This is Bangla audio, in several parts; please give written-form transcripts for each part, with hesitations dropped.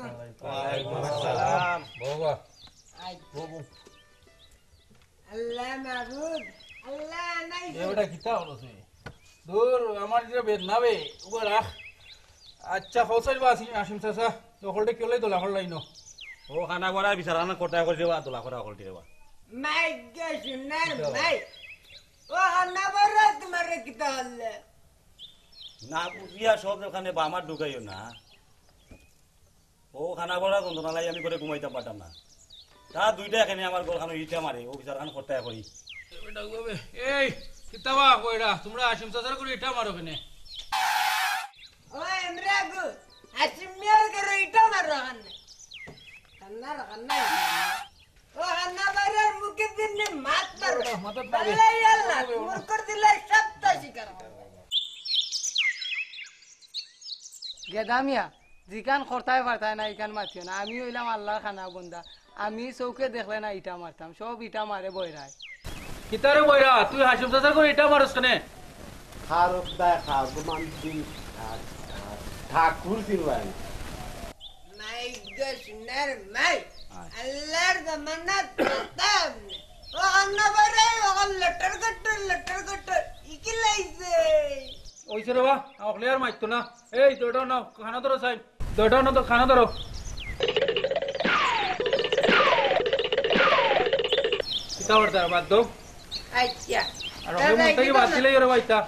ওয়ালাইকুম আসসালাম বাবা আল্লাহ মাবুদ আল্লাহ নাই এটা কিতা হলো সে দূর আমার যে বেদনা বে ওগো রাখ আচ্ছা খোসাই বাসি আসিম চাচা দখলটা কেলে দলা হল লাইনো ও খানা করা বিচারানা করতে করে দেবা তোলা করা করতে দেবা মাই গশুনার মাই ও আন্না বড় তোমার কিতা হল্লে না বুঝিয়া সব ওখানে বামার ঢুকাইও না ও খানা করা যন্ত্রণা লাই আমি করে ঘুমাইতে পারতাম না তা দুইটা এখানে আমার গোলখানো ইটা মারে ও বিচারান করতে করি এটা গবে এই কিতাবা কইরা তোমরা আসিম চাচার করে এটা মারো কেনে ও এমরাগু আসমিয়ার করে ইটা মারো কান্না ও আন্না বড় মুখে দিনে মাত মারো মাথা পাবে আল্লাহ আল্লাহ মুর কর দিলে সব তো শিকার গেদামিয়া জিকান খরতায় পারতায় না ইকান মাতিও না আমি হইলাম আল্লাহর খানা বন্দা আমি চৌকে দেখলে না ইটা মারতাম সব ইটা মারে বইরায় কিতারে বইরা তুই হাসিম চাচার করে এটা মারস কেনে খারক দেখা গুমান দিন ঠাকুর দিলেন মাই গশুনার মাই আল্লাহর জামানাত করতাম ও আন্না বড় ও লটর গটর ইকিলাইছে ওইছে রে বা অকলে আর মাইতো না এই দড়াও না খানা ধরো সাইড দড়াও না তো খানা ধরো কিতা করতে বাদ দাও আচ্ছা আর ওকে মুখে বাদ দিলেই রে ভাইতা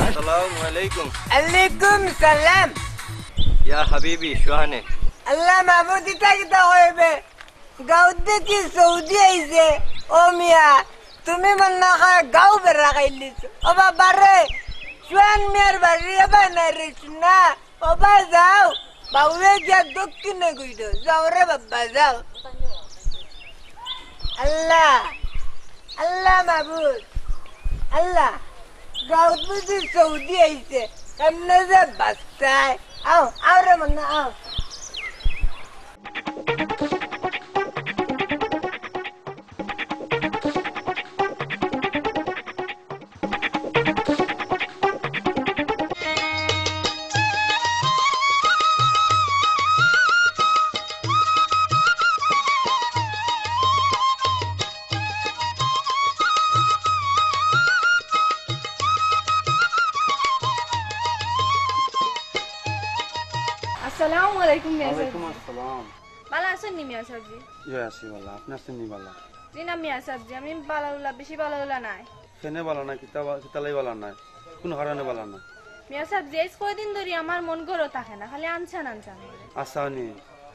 السلام عليكم আলাইকুম সালাম يا حبيبي شو هنك আল্লাহ মাবুদ ইতা কিতা হইবে গাউতে কি সৌদি আইছে ও মিয়া তুমি মন্না খা গাও বেরা খাইলিস ও বাবা রে জোয়ান মিয়ার বাড়ি এবার না রে না বাবা যাও বাউরে গিয়া দক্ষিণে গুইdo যাও রে বাবা যাও আল্লাহ আল্লাহ মাবুদ আল্লাহ গাউত বুঝি সৌদি আইছে কেমনে যে বাচ্চায় আও রে মন্না আও আসসালামু আলাইকুম মিয়া সাহেব ওয়ালাইকুম আসসালাম ভালো আছেন নি মিয়া সাহেব জি ইয়া আছি বালা আপনার শুনি বালা জি না মিয়া সাহেব জি আমি বালাউলা বেশি বালাউলা নাই কেনে বালা না কিতালাই বালা না কোন কারণে বালা না মিয়া সাহেব জি কয়দিন ধরে আমার মন গড়ো থাকে না খালি আনছান আসানি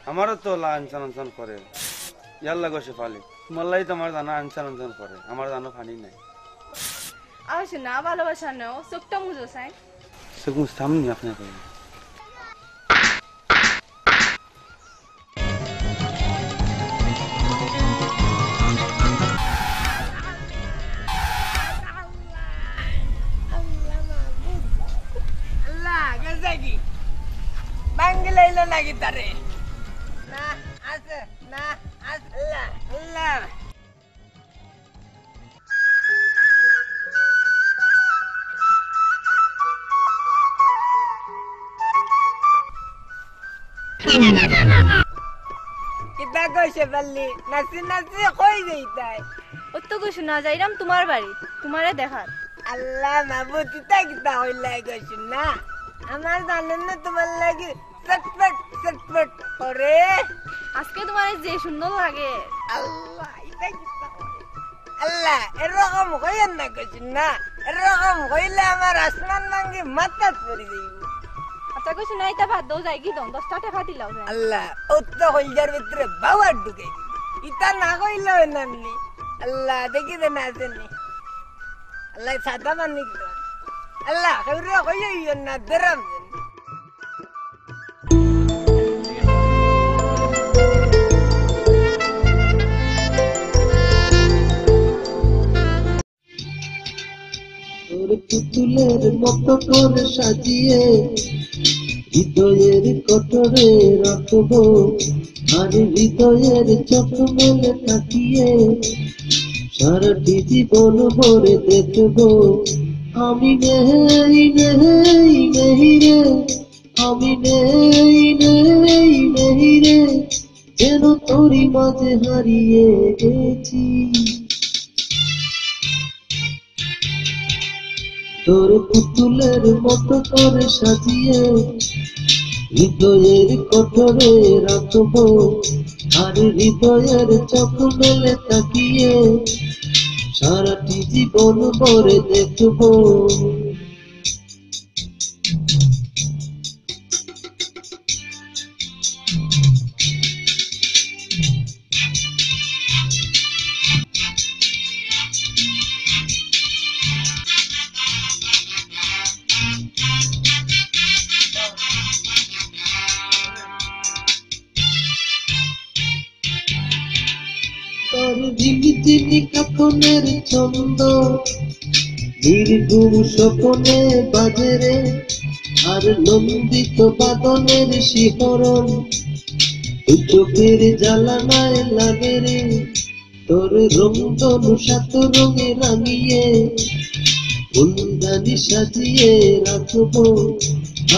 আমারও তো আনসান করে ইয়ার লাগো সে ফালি তোমার তোমার জানা আনসান করে আমার জানো ফানি নাই আওসে না ভালোবাসা নেও চোখটা মুজো চাই সেগুন সামনে আপনার বাঙ্গলাইলো নাকি তারে না আছে না আল্লাহ আল্লাহ কিতা কইছে বললি নাচি নাচি কই যাইতাই অত কিছু না যাইরাম তোমার বাড়ি তোমারে দেখার আল্লাহ মাবুদ কিতা কিতা হইলা গইছ না আমার জানেন না তোমার লাগি চটপট করে আজকে তোমার যে সুন্দর লাগে আল্লাহ এটা কিতা আল্লাহ এরকম হইয়েন না গইছ না এরকম হইলে আমার আসমান ভাঙ্গি মাথা পড়ে যাইব আচ্ছা কিছু নাই তা ভাত দাও যাই কি দম 10 টাকা দিলাও আল্লাহ অত হইজার ভিতরে বাবার ঢুকে ইতা না কইলো নামনি আল্লাহ দেখি দে না জানি আল্লাহ সাদা মানি আল্লাহ কইরা কইও না দরাম পুতুলের মতো করে সাজিয়ে হৃদয়ের কটরে রাখবো আর হৃদয়ের চোখ মেলে তাকিয়ে সারাটি জীবন ভরে দেখবো আমি নেই নেই নেই রে, আমি নেই নেই নেই রে, যেন তোরই মাঝে হারিয়ে গেছি। তোর পুতুলের মতো করে সাজিয়ে হৃদয়ের কোঠরে রাখবো, আর হৃদয়ের চোখ মেলে তাকিয়ে সারাটি জীবন ভরে দেখবো। তোর ঝিমিঝিমি কাপনের ছন্দ নির্ঘুম স্বপনে বাজে রে, আর নন্দিত বাদনের শিহরণ তুই চোখের জ্বালানায় লাগে রে। তোর রংধন সাত রঙে রাঙিয়ে ফুলদানি সাজিয়ে রাখবো,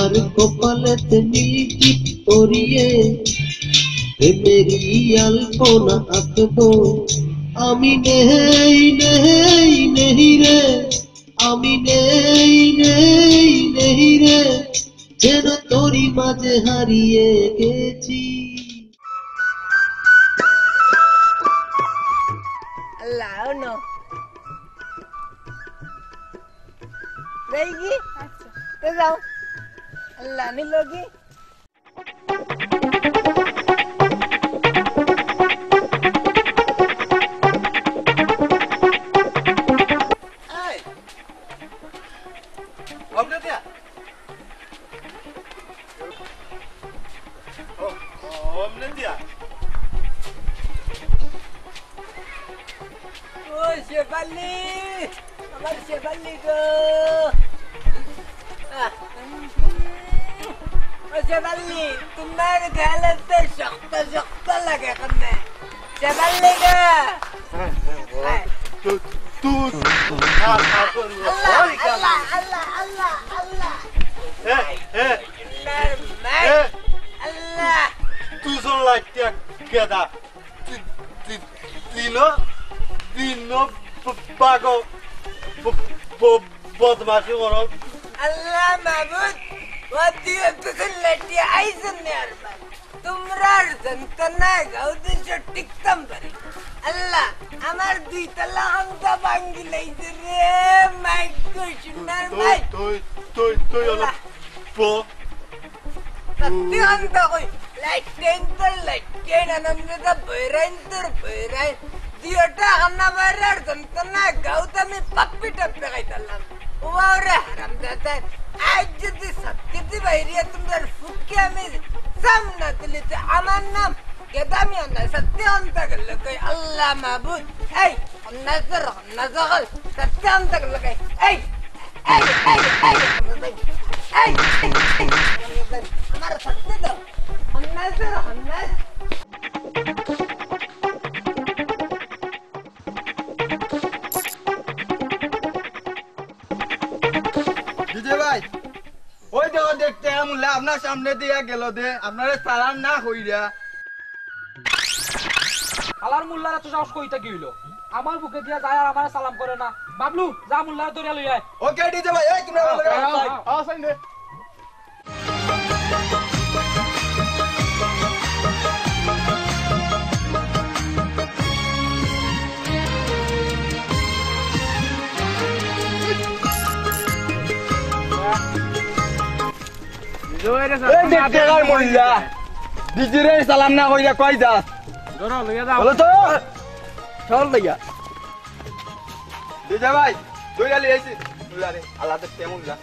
আর কপালেতে নীল পরিয়ে প্রেমেরই আলপনা আঁকবো। আমি নেই নেই নেই রে, আমি নেই নেই নেই রে, যেন তোরই মাঝে হারিয়ে গেছি। আল্লাহ নো रहेगी तो जाओ अल्लाह नहीं लोगी। शेफाली हमारी शेफाली को शेफाली तुम्हारे ख्याल से शख्त शख्त लगे करने शेफाली का तू अल्लाह अल्लाह अल्लाह अल्लाह अल्लाह अल्लाह तू सुन लगता क्या था तीनों तीनों पागो बदमाशी करो। अल्लाह महबूद वो दियो तुझे लटिया आई सुनने अरमान तुमरा जनतना गाउदी जो टिकतम बरे अल्लाह हमार दुई तला हम का बांगी लई रे माइक को सुनना माइक तो याला पो सत्य अंत कोई लाइटेन अनंत बैराइन दियोटा अन्ना बैरार जनतना गौतमी पप्पी टप्पे गई तल्ला वावरे हरामजादा आज जदी सत्य बैरिया तुम दर फुक्के में सामना दिलिते अमान नाम केदामी अन्ना सत्य अंत गल्ले कोई अल्लाह महबूद ऐ नजर सत्य अंत गल्ले कोई ऐ हमारा सत्य दो नजर ভাই ওই দেখো দেখতে মুল্লা আপনার সামনে দিয়া গেল দে আপনারে সালাম না কইরা আলার মোল্লারা তো সাহস কইতা কি হইলো আমার বুকে দিয়া যায় আর আমারে সালাম করে না বাবলু যা মোল্লার দরিয়া লই আয় ওকে ডিজে ভাই এই তুমি সাইন দে দেখতে আর মহিলা ডিজিরে সালাম না কইরা কই যা ধরো লইয়া যাও বলো তো চল লইয়া ডিজে ভাই দইরা লিয়েছি মুল্লারে আল্লাহ তে কেমন যা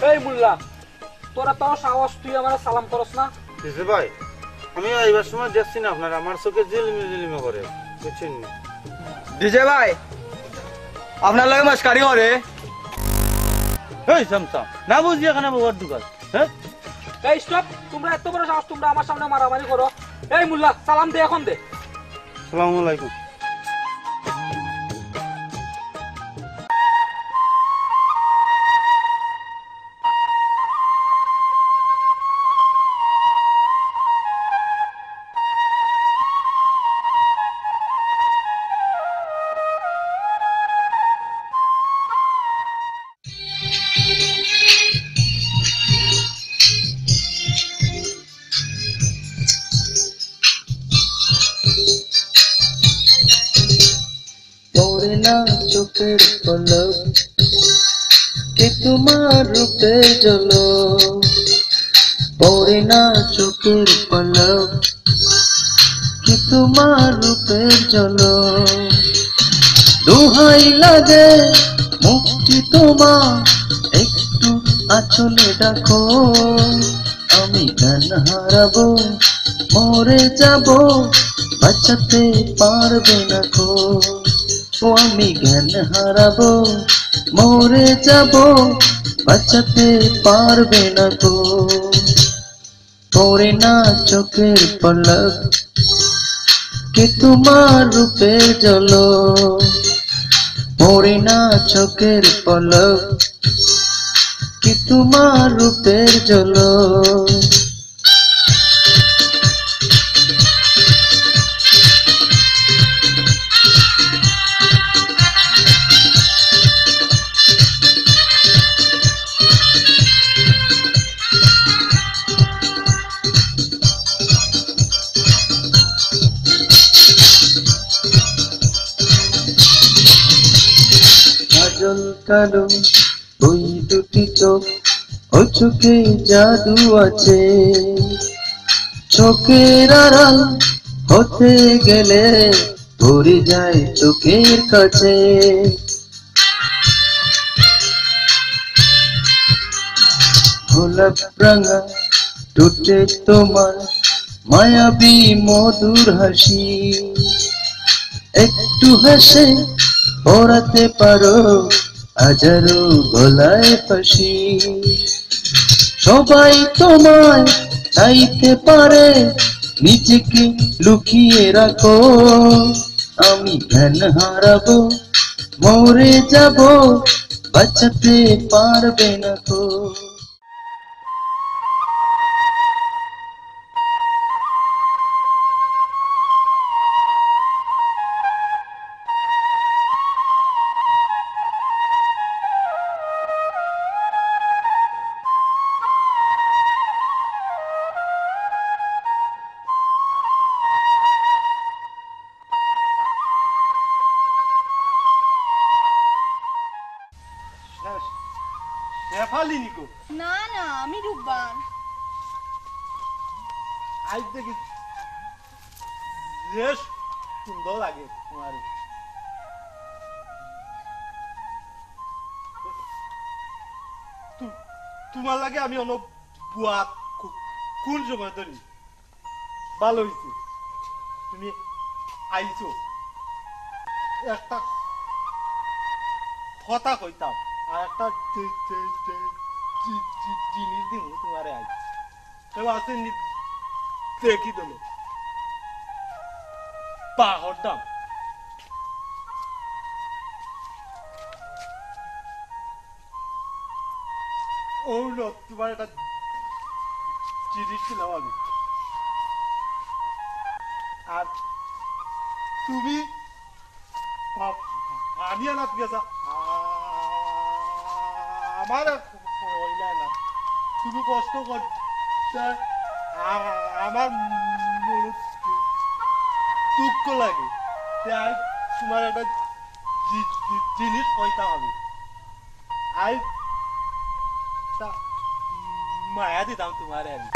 এই মোল্লা তোরা তো সাহস তুই আমারে সালাম করস না ডিজে ভাই আমি আইবার সময় দেখছি না আপনার আমার চোখে জিলিমি করে বুঝছেন না ডিজে ভাই আপনার লাগে মাস্কারি করে এই সামসাম না বুঝিয়া কেন বাবার দোকান হ্যাঁ এই স্টপ তোমরা এত বড় সাহস তোমরা আমার সামনে মারামারি করো এই মোল্লা সালাম দে এখন দে আসসালামু আলাইকুম না চোখের পলক কে তোমার রূপে ঝলক পড়ে না চোখের পলক কে তোমার রূপের ঝলক দোহাই লাগে মুক্তি তোমার একটু আঁচলে রাখো আমি জ্ঞান হারাবো মরে যাব বাঁচাতে পারবে না কো ও আমি জ্ঞান হারাবো মরে যাব বাঁচাতে পারবে না কো পড়ে না চোখের পলক কে তোমার রূপের ঝলক পড়ে না চোখের পলক কে তোমার রূপের ঝলক কাজল কালো ওই দুটি চোখ ও চোখে জাদু আছে চোখের আড়াল হতে গেলে পড়ে যায় চোখের কাছে গোলাপ রাঙা টুটে তোমার মায়াবী মধুর হাসি একটু হেসে পড়াতে পারো হাজারো গলায় ফাঁসি সবাই তোমায় চাইতে পারে নিজেকে লুকিয়ে রাখো আমি জ্ঞান হারাবো মরে যাব বাঁচাতে পারবে না কো শেফালি নিকো না না আমি রূপবান আজ দেখি বেশ সুন্দর লাগে তোমার তোমার লাগে আমি অনেক বুয়া কোন সময় ধরি ভালো হয়েছে তুমি আইছো একটা কথা কইতাম আর একটা জিনিস দিব তোমারে আই কেউ আছে দেখি দিল পাহর দাম ও তোমার একটা জিনিস ছিলাম আমি আর তুমি আমি না গেছা আমার হইলে না তুমি কষ্ট করতে আমার দুঃখ লাগে তাই তোমার একটা জিনিস কইতাম আমি আই মায়া দিতাম তোমার আমি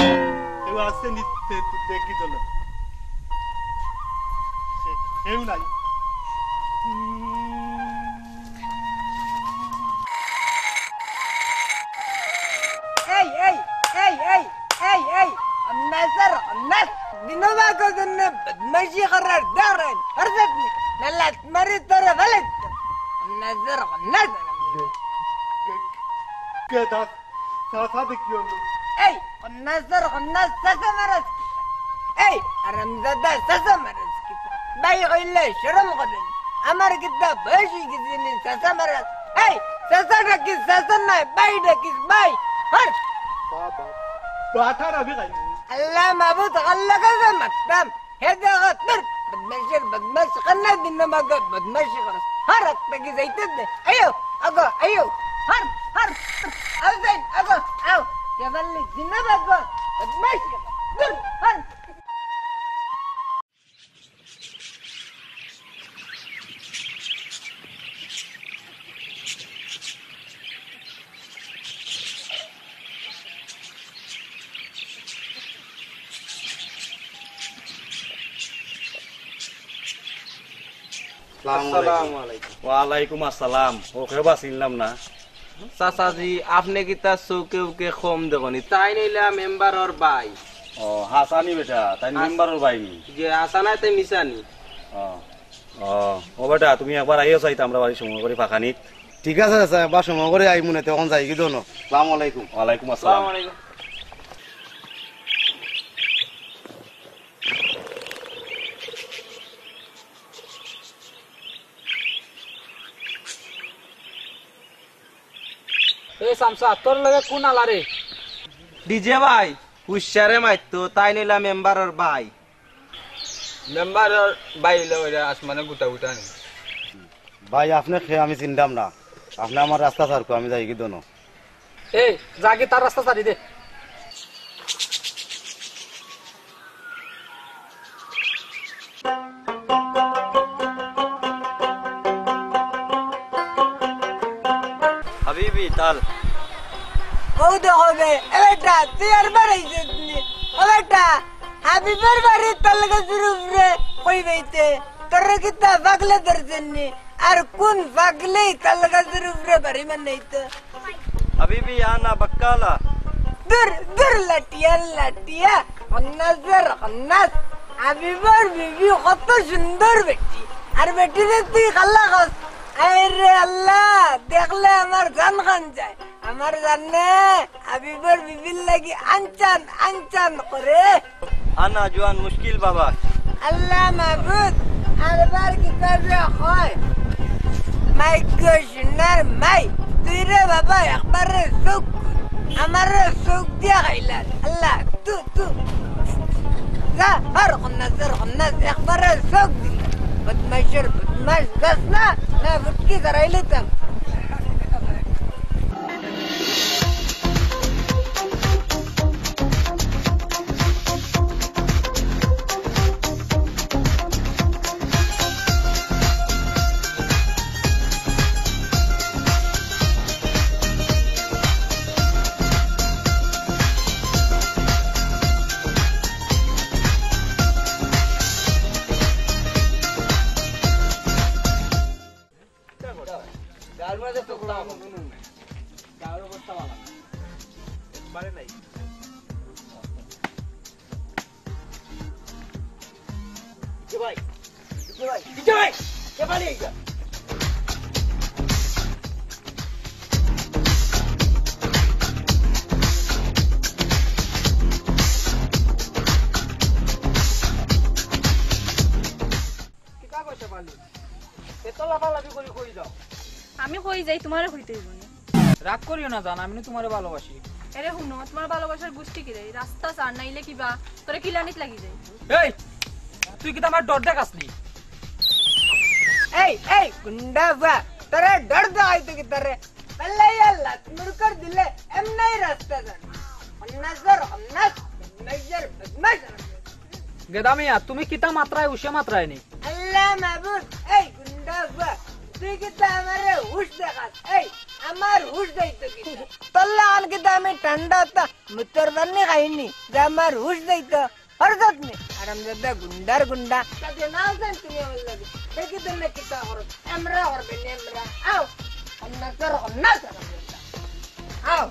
কেউ আসছে দেখি তো না কেউ নাই এই এই এই এই এই এই الناصر الناس بنوبة كذن بتمشي قرر دارين هرزتني نلا تمرد ترى بلد الناصر الناس كده صادق يوم اي الناصر الناس سسمرس اي رمزة سسمرس بايغ إلا شرم غدن أمر كده باشي كزيني سسمرس اي سسنك سسنا بايدك باي هر بابا باتر أبي غير الله ما بتغلق زمك دام هذا غطر بدمشي بدمشي خلنا بينما قد بدمشي خلاص هرك تجي زي تدي ايوه اجو ايوه هر او زين اجو او يا بلي زينب اجو بدمشي هر আসসালামু আলাইকুম। ওয়ালাইকুম আসসালাম। ওকে বা চিনলাম না। চাচাজি আপনি কি তার চৌকে উকে কম দেখনি, তাই নিলা মেম্বারর ভাই। ও হাসানি বেটা, তাই মেম্বারের বাইনি যে আসা নাই তাই মিশানি। ও বেটা তুমি একবার আইও চাইতে আমরা বাড়ি সময় করে ফাঁকানি। ঠিক আছে চাচা, বা সময় করে আই মনে তখন যাই কি দোনো। আসসালামু আলাইকুম। ওয়ালাইকুম আসসালাম। এই সামসা তোর লগে কোন আলারে? ডিজে ভাই হুশারে মাইতো, তাই নিলা মেম্বারর ভাই। মেম্বারর ভাই লইরা আসমানে গুটা গুটা নি। ভাই আপনি খেয়ে আমি চিনতাম না, আপনি আমার রাস্তা ছাড়কো, আমি যাই কি দোনো। এই জাগে তার রাস্তা ছাড়ি দে। হাবিবি তাল ও দেখো বে বেটা তুই আর বাড়াইছে ও বেটা হাবিবের বাড়ি তলগা জুরুফরে কই বাইতে তোর কিতা পাগলে ধরছেননি আর কোন পাগলে তলগা জুরুফরে বাড়ি মানাইতে হাবিবি আনা বাক্কালা দূর দূর লাটিয়া খন্নাস হাবিবের বিবি কত সুন্দর বেটি আর বেটিরে তুই খাল্লা খাস। আরে আল্লাহ দেখলে আমার জান খান যায়, আমার জানে হাবিবের বিবির লাগি আনচান করে। আনা জোয়ান মুশকিল বাবা আল্লাহ মাহবুদ আরবার কি করবে হয় মাই গোশনার মাই তুই রে বাবা একবার চোখ আমার চোখ দিয়া খাইলা আল্লাহ তু যা আর খন্নাস একবার চোখ দিল বদমাশ গাছ না ফুটকি করাইলিতাম। আমি কই যাই তোমার হইতে হইব না। রাগ করিও না জান, আমি তোমারে ভালোবাসি। আরে হুনো তোমার ভালোবাসার গুষ্টি কি রে? রাস্তা সার নাইলে কিবা তোরে কিলানিত লাগি যায়। এই তুই কি আমার ডর দেখাসনি? এই গুন্ডা বা তোরে ডর দেখাইতো কি তোরে আল্লাহ আল্লাহ মুরকর দিলে এমনাই রাস্তা জান খন্নাস বদমাশ গেদামিয়া তুমি কিতা মাত্রায় উষে মাত্রায় নেই। আল্লাহ মাহবুব এই গুন্ডা বা তুই কিতা আমারে হুশ দেখাস। এই আমার হুশ যাইতো কি তল্লা আন কিতা আমি ঠান্ডা হতা মুতর বান্নি খাইনি যে আমার হুশ যাইতো হরজত নে আরাম দাদা গুন্ডা তাতে নাও জান তুমি আমার লাগে দেখি তুমি কিতা করো আমরা করবে নে আমরা আও খন্নাস আও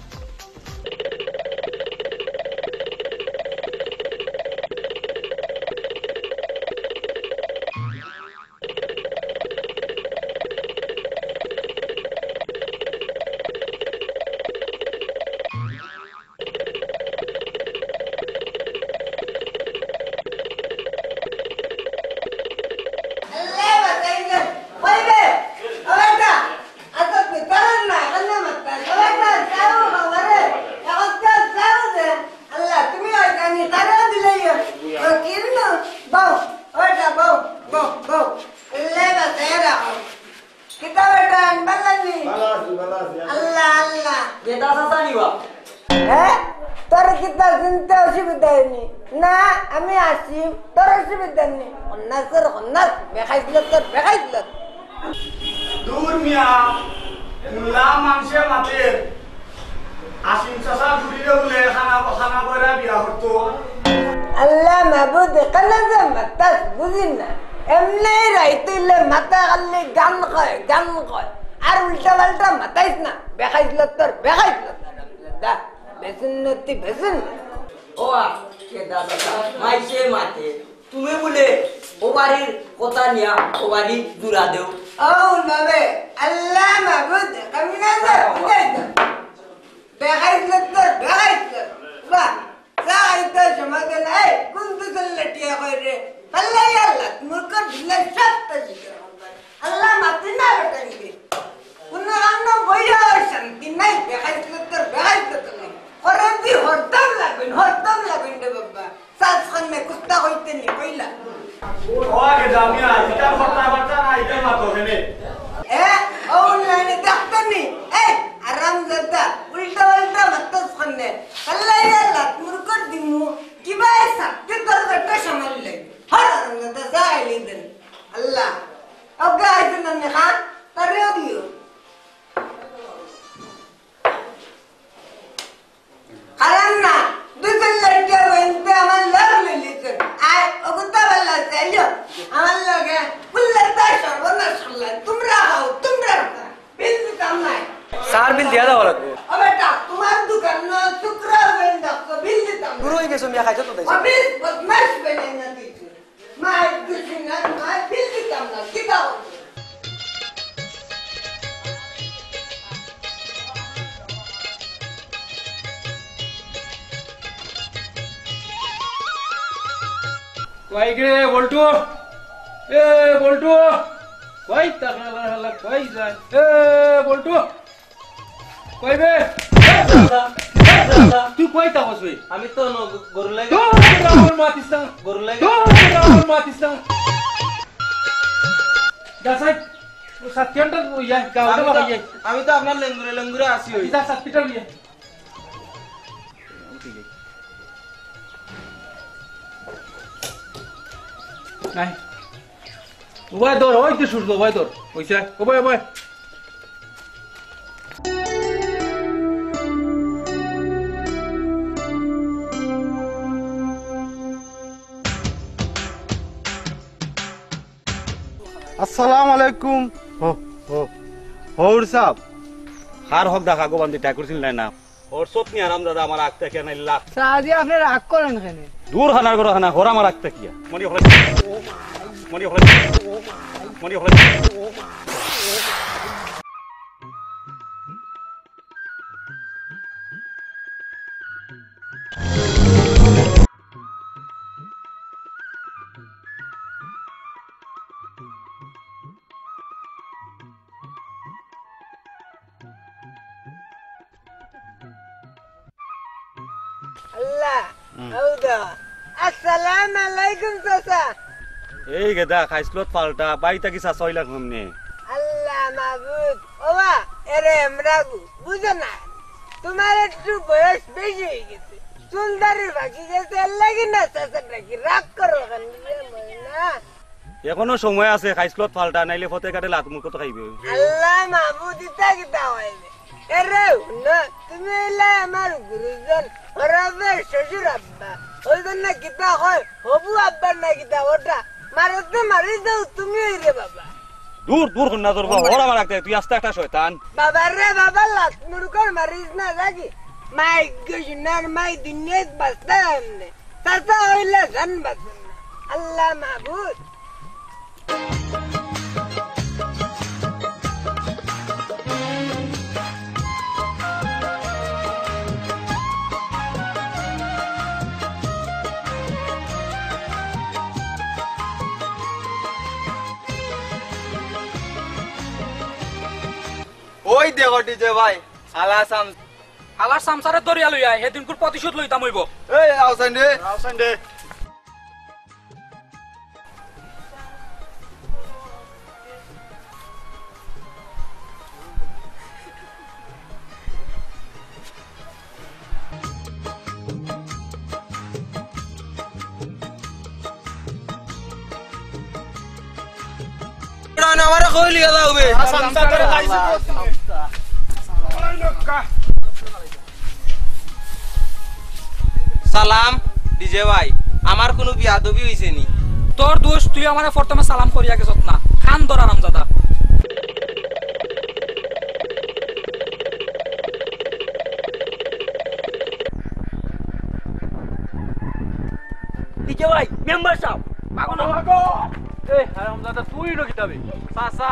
তোর কিতা চিনতে অসুবিধা হয়নি না, আমি আসিম তোর অসুবিধা নেই। খন্নাস বেখাইছিল তোর বেখাইছিল দূর মিয়া মুলা মাংসে মাতে আসিম চাচা ঘুরিলে বলে খানা বইরা বিয়া করতো। আল্লাহ মাহবুদ কেন যে মাতাস বুঝিন না এমনি রাইতেলে মাথা খালি গান কয় আর উল্টা পাল্টা মাথাইস না বেখাইছিল তোর দা বেসুন্নতি বেসুন ও কে দাদা মাইসে মাতে তুমি বলে ও বাড়ির কথা নিয়া ও বাড়ি দূরা দেও ও নবে আল্লাহ মাবুদ কামিনা দর বেখাইছিল তোর বা সাইতে সমাগে নাই কুন্তু লটিয়া কই রে আল্লাহ আল্লাহ মুরক দিলে সত্য জিকির আল্লাহ মাতি না বেটাইবি কোন রান্না বইয়া শান্তি নাই বেখাইছিল তোর নাই হরদি হরদম লাগবেন রে বাবা সাত খানে কুস্তা হইতে নি কইলা ওকে জামিয়া এটা কথা বার্তা না এটা মাতো হেনে ও লাইনে দেখতনি আরাম জাদা উল্টা মাতস খানে আল্লাহ আল্লাহ মুরক দিমু কিবা সাথে তোর বেটা সামাল লাই হর আরাম জাদা যাইলি দেন আল্লাহ ওকে আইছেন না খান তারেও দিও কারণনা দুজন লড়কে বলতে আমার লড় মিলিছেন আয় ওগুতা বলা চাইলো আমার লগে কুল্লাটা সর্বনাশ করলেন তোমরা বিল দিতাম নাই স্যার বিল দিয়া দাও লাগবে ও বেটা তোমার দোকান না শুক্রবার দেখো বিল দিতাম গুরু হয়ে গেছো মিয়া খাইছো তো দেই অফিস বদমাশ বনে না দিছি মাই দিছি না মাই বিল দিতাম না কি দাও কই গে বল্টু এ বল্টু কই তাহলে হলা কই যায় এ বল্টু কই বে তুই কই তা বসবি আমি তো গরু লাগে তোর মাতিস্তান গরু লাগে তোর মাতিস্তান দাসাই ও সাতকেন্টার ইয়া গাওটা বাগাইয়ে আমি তো আপনার লেঙ্গুরে আসি হই ইসা সাতকেন্টার ইয়া নাই ওই দর ওই তো সূর্য ওই দর ওইছা ওই ওই আসসালামু আলাইকুম হৌর সাহেব হার হক দেখা গো বান্দি টাই করছিল না ওর সতনি আরাম দাদা আমার আগতে কেন লাখ সাজি আপনি রাগ করেন কেন দূর খানার করে খানা হর আমার আগতে কিয়া মনি হলে আল্লাহ আউদা আসসালামু আলাইকুম চাচা এই গেদা খাইছলত পাল্টা বাইতা কি চাচা হইলা ঘুমনে আল্লাহ মাবুদ ওবা এরে আমরাগু বুঝো না তোমার একটু বয়স বেশি হয়ে গেছে চুলদারি বাকি গেছে লাগি না চাচা নাকি রাগ করো কেন না এখনো সময় আছে খাইছলত পাল্টা নাইলে ফতে কাটে লাত মুখ তো খাইবে আল্লাহ মাবুদ ইতা কিতা হইবে এরে না তুমি এলা আমার গুরুজন হরবে শ্বশুর আব্বা ওই জন্য কিতা হয় হবু আব্বার না কিতা ওটা মারতে মারি দাও তুমি রে বাবা দূর দূর না তোর হর আমার আগতে তুই আস্তে একটা শয়তান বাবা রে বাবা লাত মুরকর মারিস না রাখি মাই গজনার মাই দুনিয়াত বাস্তা আমনে চাচা হইলে জান বাসন আল্লাহ মাবুদ ওই দেখো ডিজে ভাই আলাসাম আলার সংসারে দরিয়া লইয়া হেদিন কুর প্রতিশোধ লইতাম হইব এই আউসান দে আমারে কই লিয়া যাবে সালাম ডিজে ভাই আমার কোনো বিয়াদবি হইছে নি তোর দোষ তুই আমারে প্রথমে সালাম করিয়া গেছত না খান ধরা রামজাদা ডিজে ভাই মেম্বার সাহেব এই হারামজাদা তুই নো কিতাবে চাচা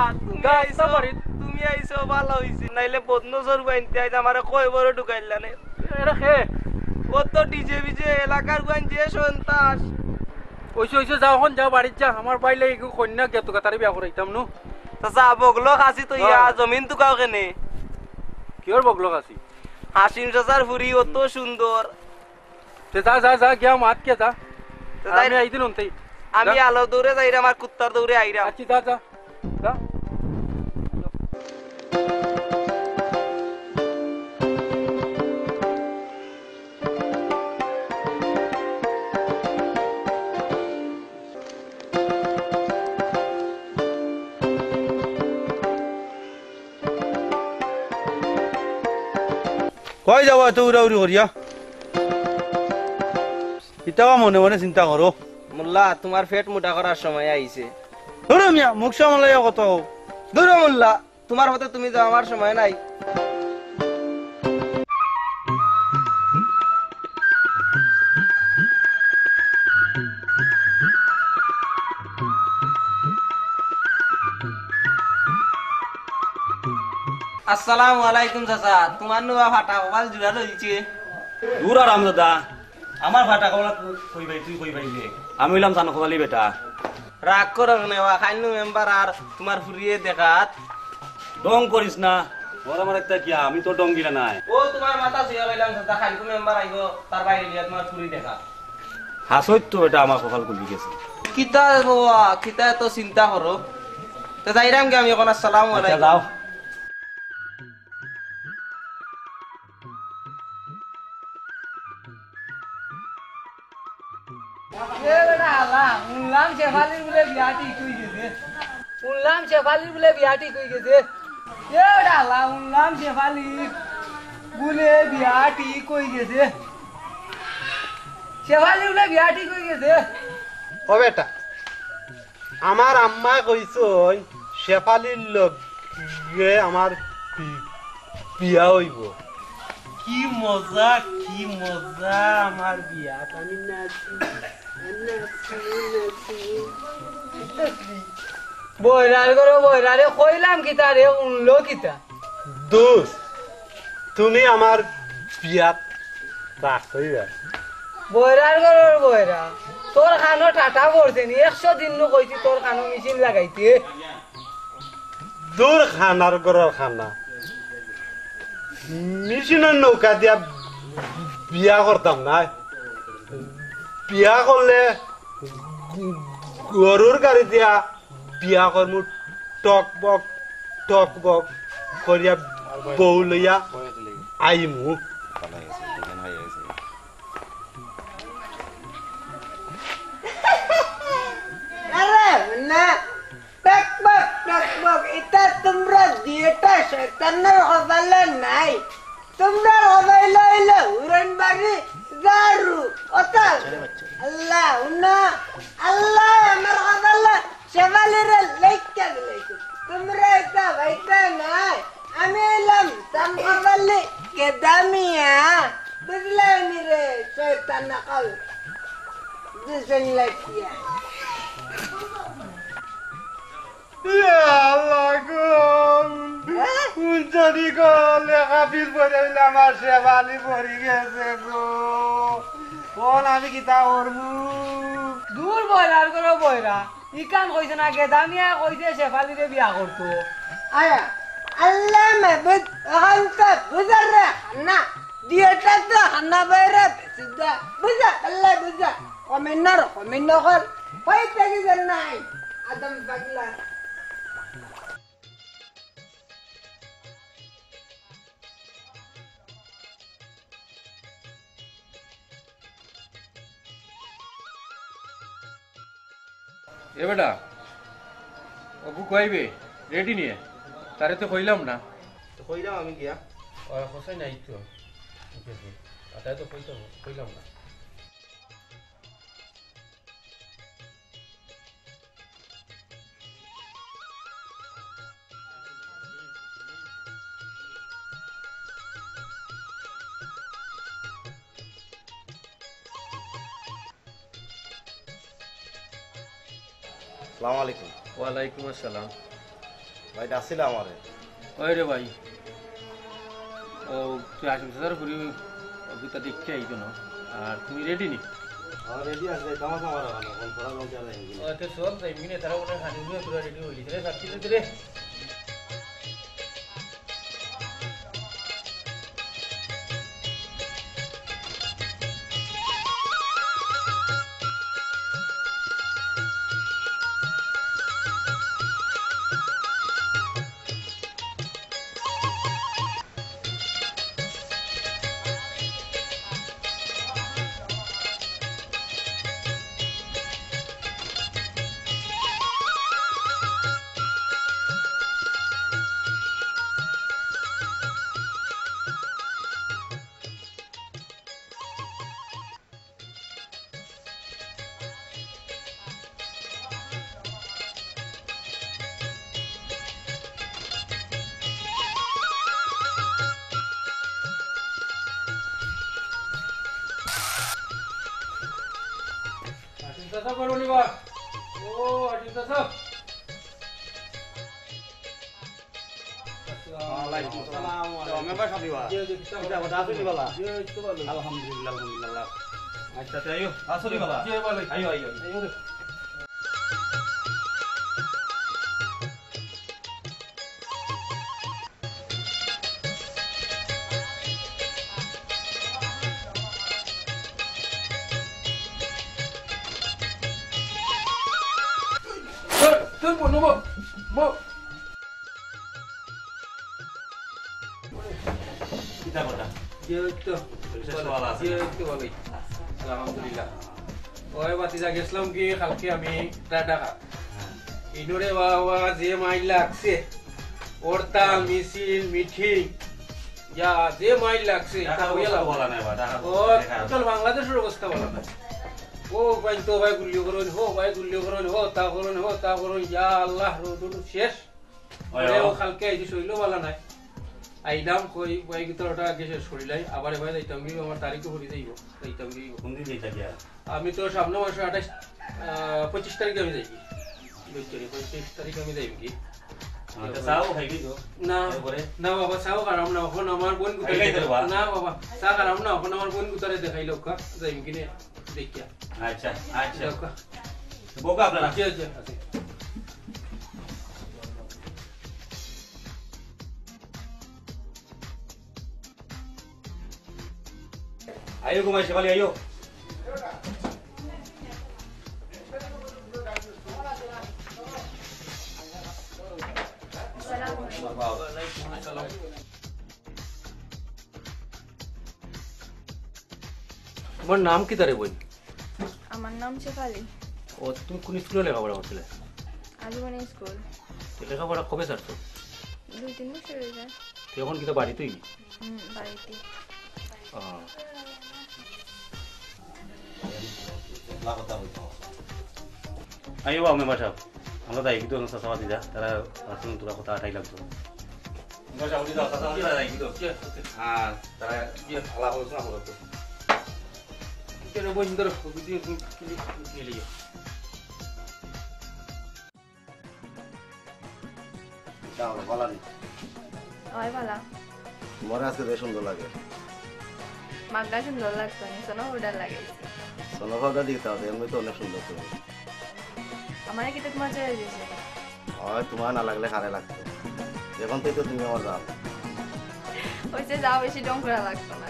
তুমি আইছো ভালো হইছে নাইলে বদনজর বাইনতে আইজ আমারে কই বড় ঢুকাইলা নে এরা খে ও তো ডিজে বিজে এলাকার গান যে সন্তাস ওইসে যাও হন যাও বাড়ির যা আমার বাইলে একটু কন্যা গেতো তারে বিয়া করাইতাম নো চাচা বগলো খাসি তো ইয়া জমিন তুকাও কেনে কিওর বগলো কাছি হাসিম চাচার ফুরি অত সুন্দর তে যা যা যা গিয়া মাত কে যা আমি আইদিন অন্তেই আমি আলো দৌড়ে যাইরা আমার কুত্তার দৌড়ে আইরা আচ্ছা যা যা যা কই যাবো এত উড়াউড়ি করিয়া ইটাও মনে মনে চিন্তা করো মোল্লা তোমার পেট মোটা করার সময় আইছে ধরো মিয়া মুখ সামলাইয়া কত দূর মোল্লা তোমার হতে তুমি যাও আমার সময় নাই আসসালামু আলাইকুম চাচা তোমার নুয়া ফাটা কপাল জুড়া লইছে দূর আর রামদাদা আমার ভাটা কবলা কই ভাই তুই কই ভাই রে আমি হইলাম জানো কবালি বেটা রাগ করো নেওয়া খাইনু মেম্বার আর তোমার ফুরিয়ে দেখাত ডং করিস না ওর আমার একটা কি আমি তো ডং গিলা নাই ও তোমার মাথা শুয়ে গেলাম চাচা খাইকু মেম্বার আইব তার বাইরে গিয়া তোমার ফুরি দেখা হাসইত তো এটা আমার কপাল খুলি গেছে কিতা বাবা কিতা তো চিন্তা করো তো যাইরাম গে আমি এখন আসসালামু আলাইকুম যাও শুনলাম শেফালির বলে বিয়া ঠিক হয়ে গেছে শুনলাম শেফালির বলে বিয়া ঠিক হয়ে গেছে শুনলাম শেফালির বলে বিয়া ঠিক হয়ে গেছে শেফালির বলে বিয়া ঠিক হয়ে গেছে ও বেটা আমার আম্মা কইছো শেফালির লগে আমার বিয়া হইব কি মজা আমার বিয়া আমি বয়রার করো বয়রারে কইলাম কিতা রে উনলো কিতা দোষ তুমি আমার বিয়াত রাখ হইবা বয়রার করো বয়রা তোর খানো টাটা পড়ছে নি 100 দিন নু কইছি তোর খানো মেশিন লাগাইতে দূর খানার গরর খানা মেশিনের নৌকা দিয়া বিয়া করতাম না বিয়া করলে গরুর গাড়ি দিয়া বিয়া করমু টক বক করিয়া বউ লইয়া আইমু এটা তোমরা দিয়েটা শয়তানের হবালে নাই তোমরা হবাই লইলে উড়ন বাড়ি গারু ওটা আল্লাহ উনা আল্লাহ আমার হবালে শেফালিরে লেখা দিলাইছো তোমরা এটা ভাইটা নাই আমি এলাম তাম হবালে কেদামিয়া বুঝলে নি রে শয়তান নকল দুজন লাইয়া যদি গো লেখাপির পড়াইলে আমার শেফালি পড়ি গেছে গো কোন আমি কিতা করবো দূর বয়রার করো বয়রা ইকান কইছে না গেদামিয়া কইছে শেফালিরে বিয়া করতো আয়া আল্লাহ মাহবুদ ওখানটা বুঝার রে না দিয়েটা তো হানা বাইরে বেশিদা বুঝা আল্লাহ বুঝা কমেন্নার কর হইতে গেছে নাই আদম পাগলা এ বেটা অবু কইবে রেডি নিয়ে তারে তো কইলাম না তো কইলাম আমি গিয়া আর হোসেন নাই তো ঠিক আছে তাই তো কইলাম না আসসালামু আলাইকুম। ওয়ালাইকুম আসসালাম। ভাই ডাকছিল আমারে। ওই রে ভাই, ও তুই আসিম স্যার পুরি অভিজ্ঞতা দেখতে আইতো না, আর তুমি রেডি নি? রেডি আছে, কামা কামা রাখানো কোন পড়া লোক জানে কি ও তো সব তাই মিনে তারা ওটা খানি নিয়ে পুরো রেডি হইলি রে সাথী রে। Tasa baru nih Pak. Oh, Adin Tasa. Waalaikumsalam. Memang sapi Pak. Kita pada asu nih bala. Alhamdulillah, alhamdulillah. Acha ayo, asu nih bala. Ayo, ayo. Ayo. Tunggu, nunggu. Mau. Kita pada. Gitu. Gitu balik. Alhamdulillah. Oke, bati jaga Islam ki khalki ami tada ka. Inore bawa je mail লাগছে. Orta misil meeting. Ya je mail লাগছে. ঢাকা বলা নাই বা ঢাকা। ও টোটাল বাংলাদেশের অবস্থা বলা নাই। ও ভাই তো ভাই গুলিও করুন হো ভাই গুলিও করুন হো তা করুন ইয়া আল্লাহ রোদুল শেষ ওরে ও কালকে এই শৈলো বলা নাই আইলাম কই ভাই ভিতরটা গেছে শরীলাই আবার ভাই যাইতাম কি আমার তারিখে ভরি যাইব যাইতাম কি কোন দিন যাইতা গিয়া আমি তো সামনে মাসে 28 25 তারিখে আমি যাইবি 25 তারিখে আমি যাইব কি আচ্ছা সাও খাইবি তো না না বাবা সাও কারাম না এখন আমার বোন গুতারে না বাবা সা কারাম না এখন আমার বোন গুতারে দেখাইলো কা যাইম কিনে দেখিয়া আচ্ছা আচ্ছা বোকা আপনারা জি জি আছে আয়ো ঘুমাই শেফালি আয়ো তোমার নাম কি তারে বই আমার নাম শেফালি ও তুমি কোন স্কুলে লেখাপড়া করছিলে আজীবনী স্কুল লেখাপড়া কবে ছাড়ছো 2-3 বছর হয়ে যায় এখন কি তো বাড়িতেই বাড়িতে আয়ো আমি বাসা আমরা তাই কিন্তু সাসা দিদা তারা আসুন তোরা কথা আটাই লাগতো বাসা উঠি দাও সাসা দিদা তাই কিন্তু হ্যাঁ তারা কি ভালো হচ্ছে না হলো কেন বই সুন্দর ভিডিও ক্লিক নিয়ে দাও বলা নি ওই ভালো মরে আজকে বেশ সুন্দর লাগে মাগা সুন্দর লাগতো না সোনা ওডার লাগাইছি সোনা ভাবটা দিতে হবে এমনি তো অনেক সুন্দর তুমি আমার কি তো তোমার চাই দিয়েছে হয় তোমার না লাগলে খারে লাগতো এখন থেকে তো তুমি আমার যাও ওইসে যাও বেশি ডং করা লাগতো না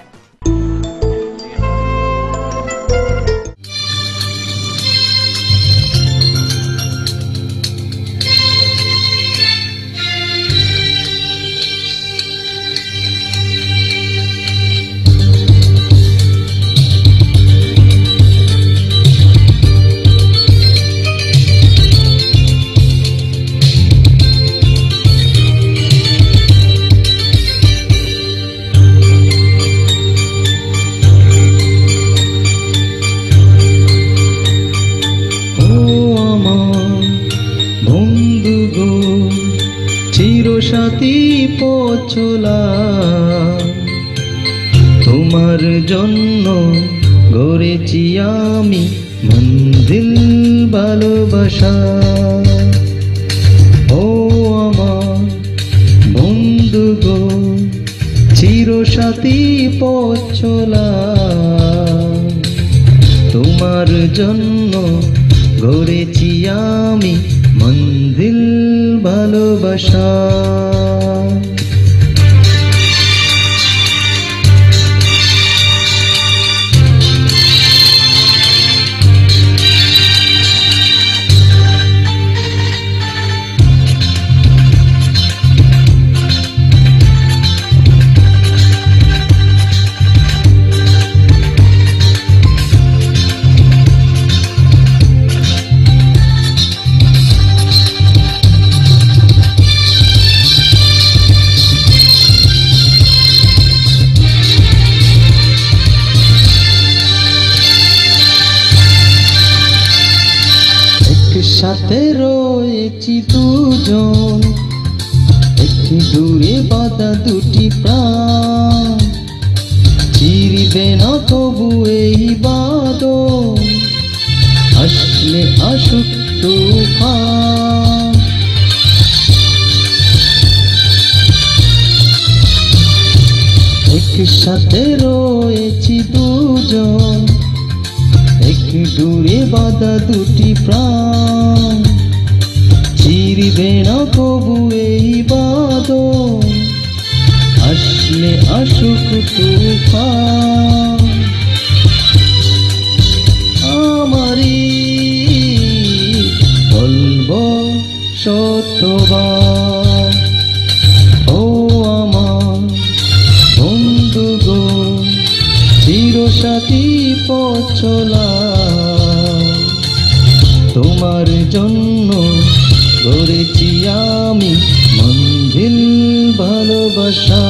সাথী পচলা তোমার জন্য গড়েছি আমি মন্দির ভালোবাসা সাথী পথ চলা তোমার জন্য গড়েছি আমি মন্দির ভালোবাসা সাথে রয়েছি দুজন একটু দূরে বাঁধা দুটি প্রাণ চিরবে না তবু এই বাঁধন আসলে আসুক তুফান একসাথে রয়েছি দুজন একটু দূরে বাঁধা দুটি প্রাণ চিরবে না কবু এই বাঁধন আসলে আসুক তুফান আমারই বলবো সত্যবান ও আমার বন্ধু গো চিরসাথী পথ চলা তোমার জন্য গড়েছি আমি মন্দির ভালোবাসা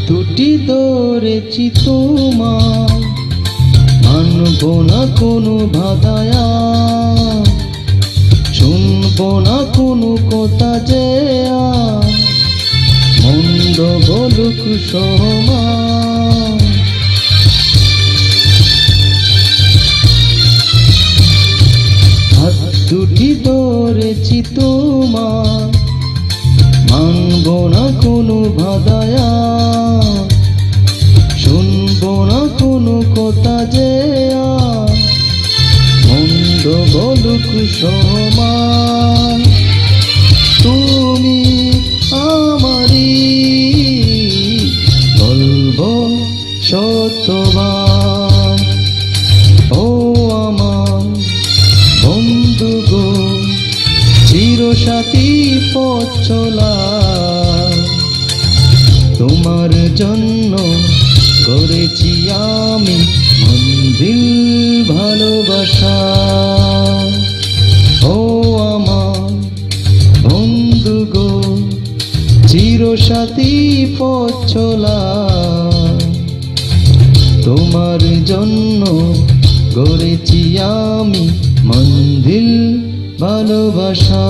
দুটি ধরেছি তোমার মানব না কোনো বাধায়া শুনব না কোনো কথা যে মন্দ বলুক সমান হাত দুটি ধরেছি তোমার মানব না কোনো বাধায়া শুনবো না কোনো কথা যে মন্দ বলুক সমান তুমি আমারই বলবো সত্যবান ও আমার বন্ধু গো চিরসাথী পথ চলা তোমার জন্য গড়েছি আমি মন্দির ভালোবাসা ও আমার বন্ধু গো চিরসাথী পথ চলা তোমার জন্য গড়েছি আমি মন্দির ভালোবাসা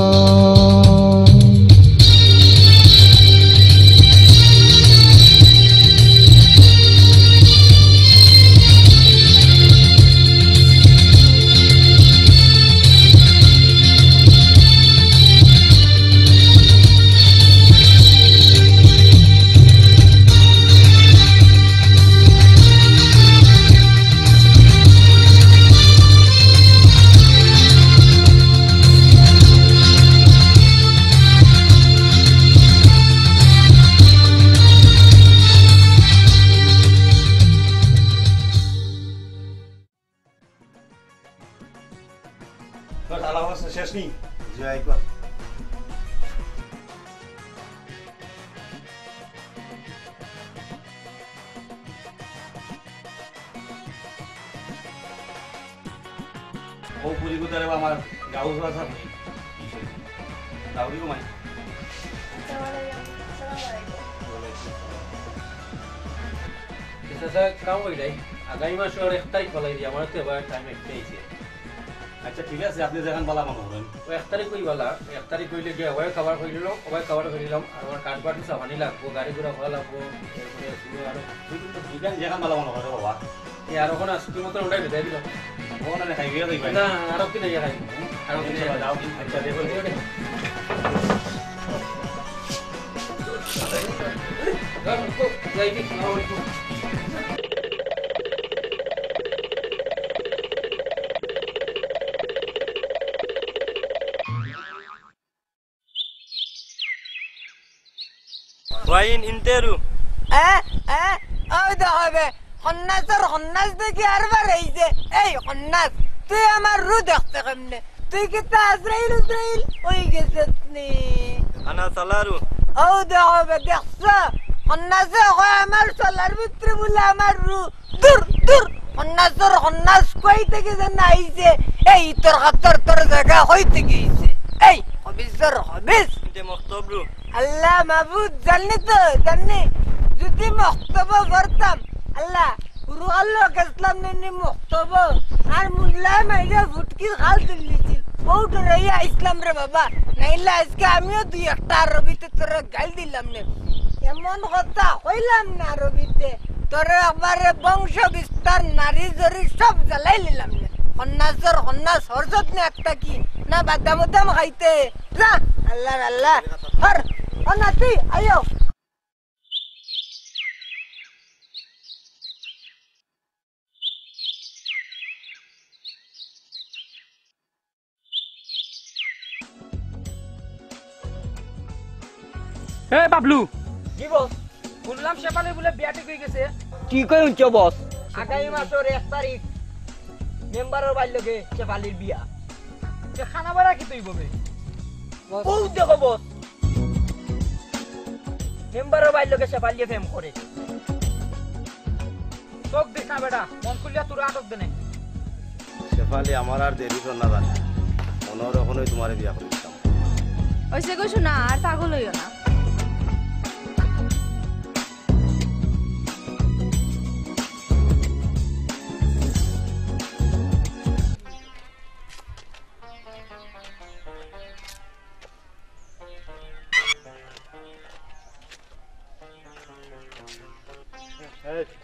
শেষ নেই জয় ও পুরি কোথায় আমার গাউ ভাষা দাউরি কমাই চাচা কাম হই নাই আগামী মাসের 1 তারিখ বলাই দি আমার তো এবার টাইম একটা আইছে আচ্ছা ঠিক আছে আপনি যেখান বালা মনে করেন ও 1 তারিখ কই বলা 1 তারিখ কইলে গিয়ে ওই খাবার কইলো ওই খাবার কইলাম আর আমার কাট বাটি সাবানি লাগবো গাড়ি ঘোড়া ভালো লাগবো এরপরে শুরু আর যেখান বালা মনে করে বাবা এই আর ওখানে আসতে মতো উঠাই দেই দিলাম ওখানে খাই গিয়ে যাইবা না আর কি নাই খাই আর কি নাই যাও আচ্ছা দেখো যাইবি আসসালামু ওয়াইন ইন্তেরু ওই তো হবে হন্নাসের হন্নাস দেখি আর বার হইছে এই হন্নাস তুই আমার রু দেখতে কেমনে তুই কি তা আজরাইল ওই গেছিস নি আনা সালারু ও দে হবে দেখছ হন্নাসে হয় আমার চলার ভিতরে বলে আমার রু দূর দূর হন্নাসের হন্নাস কই থেকে যেন আইছে এই তোর হাতর তোর জায়গা হইতে গিয়েছে এই হবিসর হবিস ইনতে মক্তবরু আল্লাহ মাহবুদ জানি তো জানি যদি মক্তব করতাম আল্লাহ পুরো আল্লাহ ইসলাম নেই মক্তব আর মুল্লা মাইরা ফুটকি খাল তুলিছিল বহুত রইয়া ইসলাম রে বাবা নাইলে আজকে আমিও দুই একটা আরবিতে তোর গাল দিলাম না এমন কথা হইলাম না আরবিতে তোর একবারে বংশ বিস্তার নারী জরি সব জ্বালাই নিলাম না হন্নাসর হন্নাস হরজত না একটা কি না বাদাম উদাম খাইতে যা আল্লাহ আল্লাহ হর অনাতি আয়ো এ বাবলু কি বস শুনলাম শেফালি বলে বিয়াটি কই গেছে কি কই উঞ্চ বস আগামী মাসের 1 তারিখ মেম্বারের বাইলকে শেফালির বিয়া যে খানা বাড়া কি তুই ববে ও দেখো বস মেম্বারের বাইলকে শেফালিয়ে ফেম করে তোক দেখা বেটা মন খুলিয়া তোর আটক দেনে শেফালি আমার আর দেরি কর না জানে মনোর এখনই তোমার বিয়া করতাম ওইসে কইছো না আর পাগল হইও না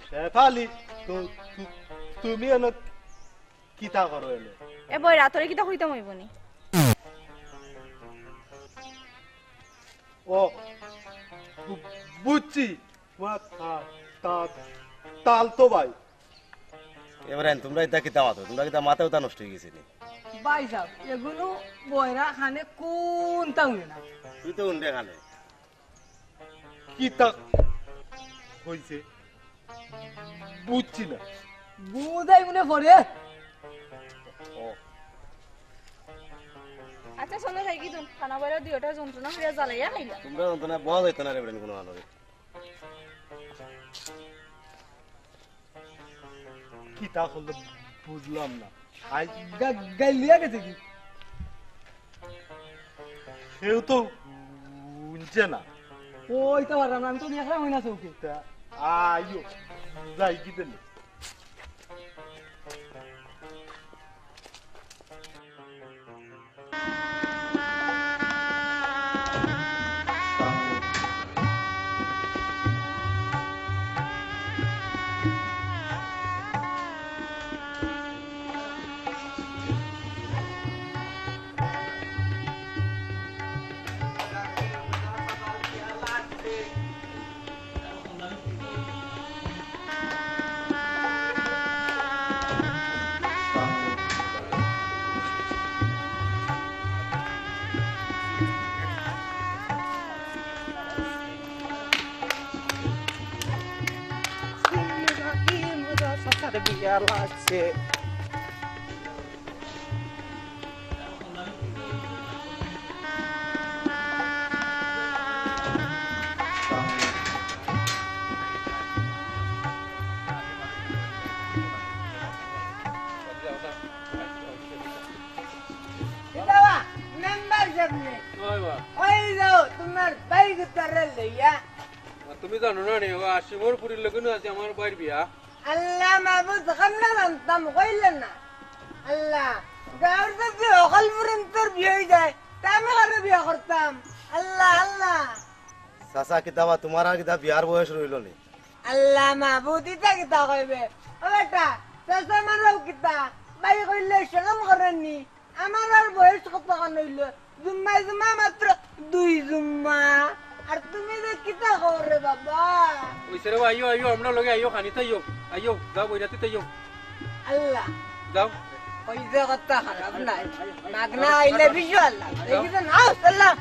শেফালি তুমি এনে কিতা করো এনে এ বই রাতরে কিতা কইতাম হইবনি ও বুঝছি তাল তো ভাই এবারে তোমরা এটা কিতা মাতো তোমরা কিতা মাথা উতা নষ্ট হয়ে গেছে ভাই সাহেব এগুলো বয়রা খানে কোন তাউনে না তুই তো উন্ডে খানে কিতা হইছে বুঝছি না বুঝাই মনে পড়ে আচ্ছা শোনো যাই কি তুমি খানা বাইরে দুইটা যন্ত্রণা হইয়া জ্বালাইয়া খাইলা তোমরা যন্ত্রণা বহা যাইতো না রে বেড়ে কোনো আলোরে কিতা হলো বুঝলাম না আই গাইলিয়া গেছে কি কেউ তো উনছে না ওই তো পারলাম না আমি তো দেখলাম হই না চৌকে আইও যাই কি দেন বিয়া লাগছে মেম্বার সামনে ওই যাও তোমার বাইক তারে লইয়া তুমি জানো না রে আসিমর পুরীর লোক আছে আমার বাইর বিয়া আল্লাহ মাহবুব খামনা জানতাম কইলেন না আল্লাহ গাঁর যদি অকল পুরেন তোর বিয়ে হয়ে যায় তা আমি কারো বিয়ে করতাম আল্লাহ আল্লাহ চাচা কিতাবা তোমার আর কিতা বিয়ার বয়স রইল নি আল্লাহ মাহবুব ইতা কিতা কইবে ও বেটা চাচা মারও কিতা বাই কইলে সেরকম করেননি আমার আর বয়স কত কান হইল জুম্মা মাত্র 2 জুম্মা আর তুমি যে কিতা করে বাবা ওই সরে আইও আইও আমরা লগে আইও খানি তাইও আইও যাও বইরাতে তাইও আল্লাহ যাও ওই যে কথা খারাপ নাই নাগনা আইলে বিশু আল্লাহ দেখিছেন আও সাল্লাম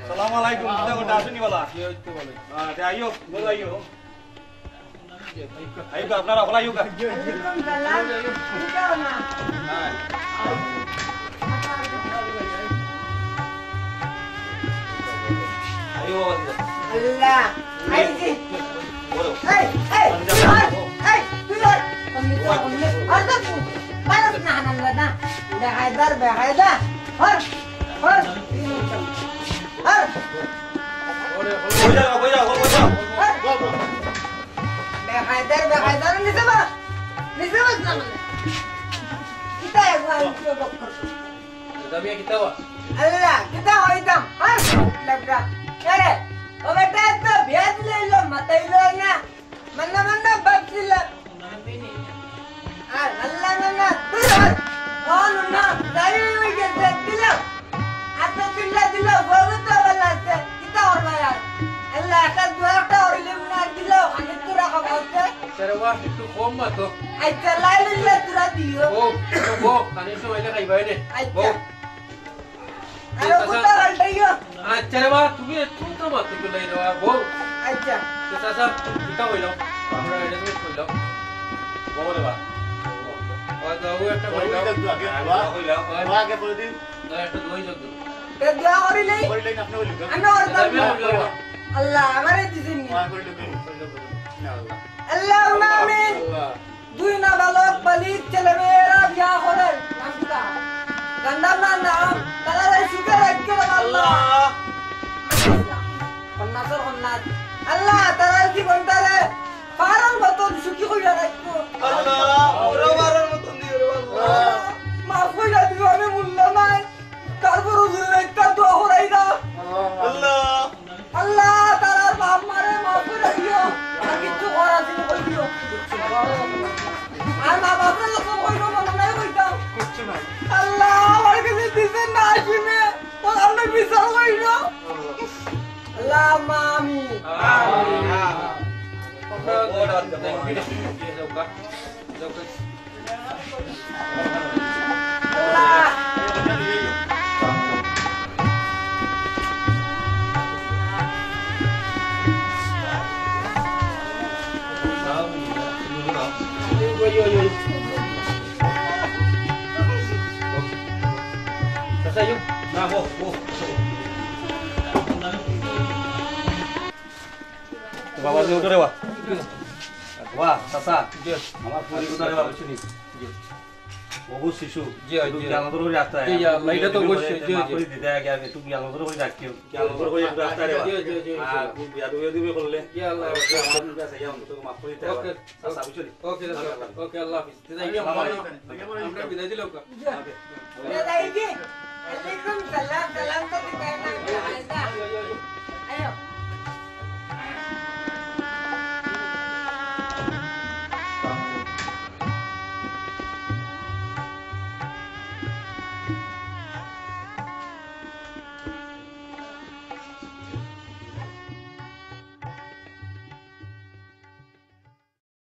সালাম আলাইকুম কিতা কথা আসেনি বালা আইও বল আইও আইও আপনারা বলা আইও কা আইও আল্লাহ আইজি বলো এই তুই আর তো পারস না হানাল্লাহ না বেহায়দার হর বেহায়দার নিতে না কিতা একবার দামিয়া কিতাবা আল্লাহ কিতা হইতাম হর লাগা আরে ও বেটা তো বিয়াত লইলো মাতাইলো না মন্না বাপছিলা আর আল্লাহ না তুই কোন না তাই হই গেছে দিলাম আচ্ছা দিলা বহুত ভালো আছে কিতা করবা यार আল্লাহ একটা দুয়ারটা হইলে না দিলো আমি তো রাখা বলতে সরে ওয়া একটু কম মাতো আচ্ছা লাইলিল্লাহ তুরা দিও ও কানে সময় লাগাই বাইরে আচ্ছা আরে কুতা হলটাইও আচ্ছা রে বাবা তুমি একটু তো মাতো তো লই দেওয়া বউ আচ্ছা তো চাচা কিতা হইলো আমরা এটা তুমি কইলো বলে বা ওই দাও একটা কইলো হইলা আগে বলে দিন একটা দই যোগ তে দোয়া করিলে কইলেন আপনি হইলো আমি করতাম আল্লাহ আমারে দিছেন আল্লাহুম্মা আমিন দুই না বালক বালিক ছেলেমেয়েরা বিয়া করে গন্ডার নাম তারা সুখে রাখতে আল্লাহ কন্নাসর কন্নাস আল্লাহ তারা জীবনটারে পারার মতন সুখী কইরা রাখবো আল্লাহ ওরা মারার মতন দিও রে আল্লাহ মাফ কইরা দিও আমি মূল্য নাই তারপর হুজুরের একটা দোয়া করাই না আল্লাহ আল্লাহ তারার বাপ মারে মাফ করে দিও আর কিছু করা দিন কই দিও আর মা বাপের লোক কইলো মনে নাই কইতাম কিচ্ছু নাই আল্লাহ আমার কাছে দিছেন না আসিমে তো আমরা বিচার কইলো আল্লাহ মামি আমিন আমরা ওটা যাওকা আল্লাহ yo. Sasa yuk. না বো বাবা যে উঠরে ওয়া চাচা আমার পুরি উঠরে বাবা শুনি বহু শিশু জি জি আমাদের ওই রাস্তা জি আল্লাহ এটা তো অবশ্যই জি জি দিতে আগে তুমি আমাদের ওই রাখিও কি আমাদের ওই রাস্তা রে জি জি জি আর বিয়া দিবে করলে জি আল্লাহ আমাদের কাছে যাও তো মাফ করে দিতে ওকে চাচা বুঝলি ওকে ওকে আল্লাহ হাফেজ তাই আমরা বিদায় দিলাম কা বিদায় দি আলাইকুম সালাম সালাম তো দিতে না